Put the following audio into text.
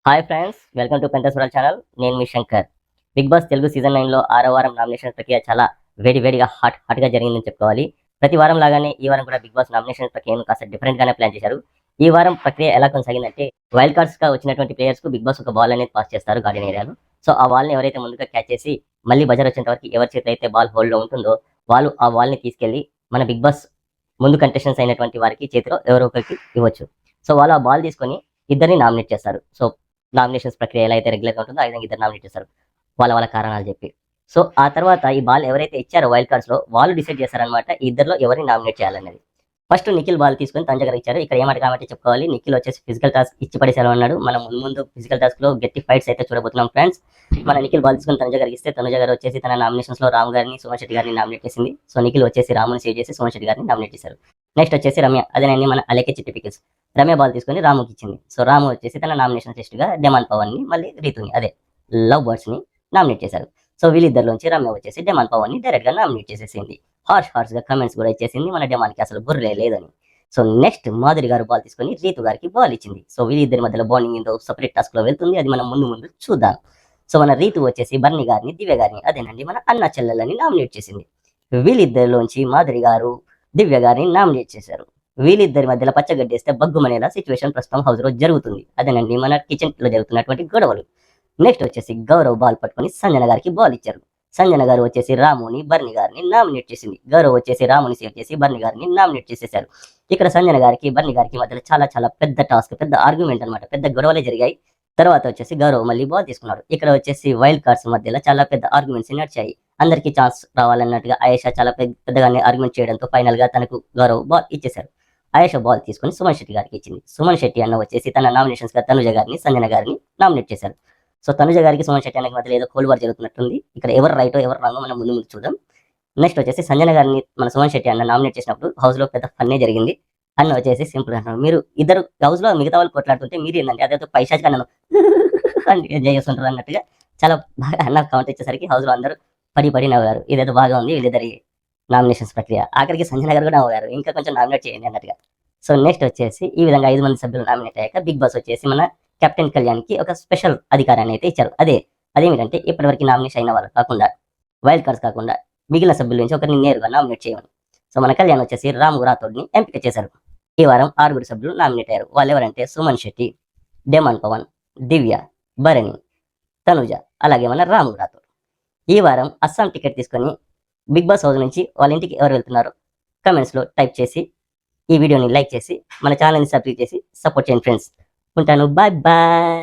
Hi friends, welcome to పెంటస్వరల్ channel. నేను మీ Shankar. Big boss Telugu season 9లో 6వ వారం నామినేషన్ ప్రక్రియ చాలా వేడిగా హాట్గా జరిగిందని చెప్పుకోవాలి. ప్రతి వారం లాగానే ఈ వారం కూడా బిగ్ బాస్ నామినేషన్ ప్రక్రియను కాస్త డిఫరెంట్గానే ప్లాన్ చేశారు. ఈ వారం ప్రక్రియ ఎలా కొనసాగిందంటే, వైల్డ్ కార్డ్స్గా వచ్చినటువంటి ప్లేయర్స్కు బిగ్ బాస్ ఒక బాల్ అనేది పాస్ చేస్తారు గార్డెన్ ఏరియాలో. సో ఆ బాల్ని ఎవరైతే ముందుగా క్యాచ్ చేసి మళ్ళీ బజర్ వచ్చేంత వరకు ఎవరి చేతిలో అయితే బాల్ హోల్డ్లో ఉంటుందో వాళ్ళు ఆ బాల్ని తీసుకెళ్లి మన బిగ్ బాస్ ముందు కంటెస్టెంట్స్ అయినటువంటి వారికి చేతిలో ఎవరో ఒకరికి ఇవ్వచ్చు. సో వాళ్ళు ఆ బాల్ తీసుకొని ఇద్దరిని నామినేట్ చేస్తారు. సో నామినేషన్స్ ప్రక్రియ ఎలా అయితే రెగ్యులర్గా ఉంటుందో ఆ విధంగా ఇద్దరు నామినేట్ చేస్తారు వాళ్ళ కారణాలు చెప్పి. సో ఆ తర్వాత ఈ బాల్ ఎవరైతే ఇచ్చారో వైల్డ్ కార్డ్స్లో వాళ్ళు డిసైడ్ చేస్తారనమాట ఈ ఇద్దరిలో ఎవరిని నామినేట్ చేయాలనేది. ఫస్ట్ నిఖిల్ బాల్ తీసుకొని తన దగ్గర ఇచ్చారు. ఇక్కడ ఏమాట కాబట్టి చెప్పుకోవాలి, నిఖిల్ వచ్చేసి ఫిజికల్ టాస్క్ ఇచ్చి పడేసారు అన్నాడు. మనం ముందు ఫిజికల్ టాస్క్ లో గట్టి ఫైట్స్ అయితే చూడబోతున్నాం ఫ్రెండ్స్. మన నిఖిల్ బాల్ తీసుకొని తన దగ్గర ఇస్తే తనుజ గారు వచ్చేసి తన నామినేషన్స్ లో రామ్ గారిని, సుమన్ శెట్టి గారిని నామినేట్ చేసింది. సో నిఖిల్ వచ్చేసి రాముని సేవ్ చేసి సుమన్ శెట్టి గారిని నామినేట్ చేశారు. నెక్స్ట్ వచ్చేసి రమ్య, అదేనండి మన అలేకే చిట్టి పికిల్స్. రమ్య బాల్ తీసుకొని రాముకి ఇచ్చింది. సో రాము వచ్చేసి తన నామినేషన్ లిస్ట్ గా డెమాన్ పవన్ ని మళ్ళీ రీతుని అదే లవ్ బర్డ్స్ ని నామినేట్ చేశారు. సో వీళ్ళిద్దరిలోంచి రమ్య వచ్చేసి డెమాన్ పవన్ ని డైరెక్ట్ గా నామినేట్ చేసేసింది. హార్ష్ గా కమెంట్స్ కూడా ఇచ్చేసింది మన డెమాన్ కి అసలు బుర్రే లేదని. సో నెక్స్ట్ మాధురి గారు బాల్ తీసుకొని రీతు గారికి బాల్ ఇచ్చింది. సో వీళ్ళిద్దరి మధ్యలో బాండింగ్ ఏందో సపరేట్ టాస్క్ లో వెళ్తుంది, అది మనం ముందు చూద్దాం. సో మన రీతు వచ్చేసి బర్ని గారిని, దివ్య గారిని, అదేనండి మన అన్న చెల్లెలని నామినేట్ చేసింది. వీళ్ళిద్దరిలోంచి మాధురి గారు దివ్య గారిని నామినేట్ చేశారు. వీళ్ళిద్దరి మధ్యలో పచ్చగడ్డేస్తే బగ్గుమనేలా సిచ్యువేషన్ ప్రస్తుతం హౌస్ లో జరుగుతుంది, అదేనండి మన కిచెన్ లో జరుగుతున్నటువంటి గొడవలు. నెక్స్ట్ వచ్చేసి గౌరవ్ బాల్ పట్టుకొని సంజన గారికి బాల్ ఇచ్చారు. సంజన గారు వచ్చేసి రాముని, బర్ని గారిని నామినేట్ చేసింది. గౌరవ్ వచ్చేసి రాముని సేవ్ చేసి బర్ని గారిని నామినేట్ చేసేశారు. ఇక్కడ సంజన గారికి బర్ని గారికి మధ్యలో చాలా పెద్ద టాస్క్, పెద్ద ఆర్గ్యుమెంట్ అనమాట, పెద్ద గొడవలే జరిగాయి. తర్వాత వచ్చేసి గౌరవ్ మళ్ళీ బాల్ తీసుకున్నాడు. ఇక్కడ వచ్చేసి వైల్డ్ కార్డ్స్ మధ్యలో చాలా పెద్ద ఆర్గ్యుమెంట్స్ నడిచాయి. అందరికీ ఛాన్స్ రావాలన్నట్టుగా ఆయేషా చాలా పెద్దగానే ఆర్గ్యుమెంట్ చేయడంతో ఫైనల్ గా తనకు గౌరవ్ బాల్ ఇచ్చేశారు. ఆయేషా బాల్ తీసుకొని సుమన్ శెట్టి గారికి ఇచ్చింది. సుమన్ శెట్టి అన్న వచ్చేసి తన నామినేషన్స్ గా తనుజ గారిని, సంజన గారిని నామినేట్ చేశారు. సో తనుజ గారికి సుమన్ శెట్టి అన్నకి మధ్యలో ఏదో కోల్డ్ వార్ జరుగుతున్నట్టుంది. ఇక్కడ ఎవరు రైటో ఎవరు రాంగో మనం ముందు చూద్దాం. నెక్స్ట్ వచ్చేసి సంజన గారిని మన సుమన్ శెట్టి అన్న నామినేట్ చేసినప్పుడు హౌస్ లో పెద్ద ఫన్నే జరిగింది. అన్న వచ్చేసి సింపుల్ అంటున్నారు, మీరు ఇద్దరు హౌస్ లో మిగతా వాళ్ళు కొట్లాడుతుంటే మీరు ఏంటంటే అదే పైశాచిక అన్నను ఎంజాయ్ చేస్తుంటారు అన్నట్టుగా చాలా బాగా అన్న కౌంట్ ఇచ్చేసరికి హౌస్ లో అందరూ పడి నవ్వారు. ఇదేదో బాగా ఉంది వీళ్ళిద్దరి నామినేషన్స్ ప్రక్రియ. ఆఖరికి సంజన గారు కూడా నవ్వారు, ఇంకా కొంచెం నామినేట్ చేయండి అన్నట్టుగా. సో నెక్స్ట్ వచ్చేసి ఈ విధంగా 5 మంది సభ్యులు నామినేట్ అయ్యాక బిగ్ బాస్ వచ్చేసి మన కెప్టెన్ కళ్యాణ్ కి ఒక స్పెషల్ అధికారాన్ని అయితే ఇచ్చారు. అదేమిటంటే ఇప్పటివరకు నామినేషన్ అయిన వాళ్ళు కాకుండా, వైల్డ్ కార్డ్స్ కాకుండా మిగిలిన సభ్యుల నుంచి ఒకరిని నేరుగా నామినేట్ చేయమని. సో మన కళ్యాణ్ వచ్చేసి రాము రాథోడ్ని ఎంపిక చేశారు. ఈ వారం 6 సభ్యులు నామినేట్ అయ్యారు. వాళ్ళు ఎవరంటే సుమన్ శెట్టి, డెమాన్ పవన్, దివ్య, భరణి, తనుజ, అలాగే మన రాము రాథోడ్. ఈ వారం అస్సాం టికెట్ తీసుకొని బిగ్ బాస్ హౌస్ నుంచి వాళ్ళ ఇంటికి ఎవరు వెళ్తున్నారో కమెంట్స్లో టైప్ చేసి ఈ వీడియోని లైక్ చేసి మన ఛానల్ని సబ్స్క్రైబ్ చేసి సపోర్ట్ చేయండి ఫ్రెండ్స్. ఉంటాను, బాయ్ బాయ్.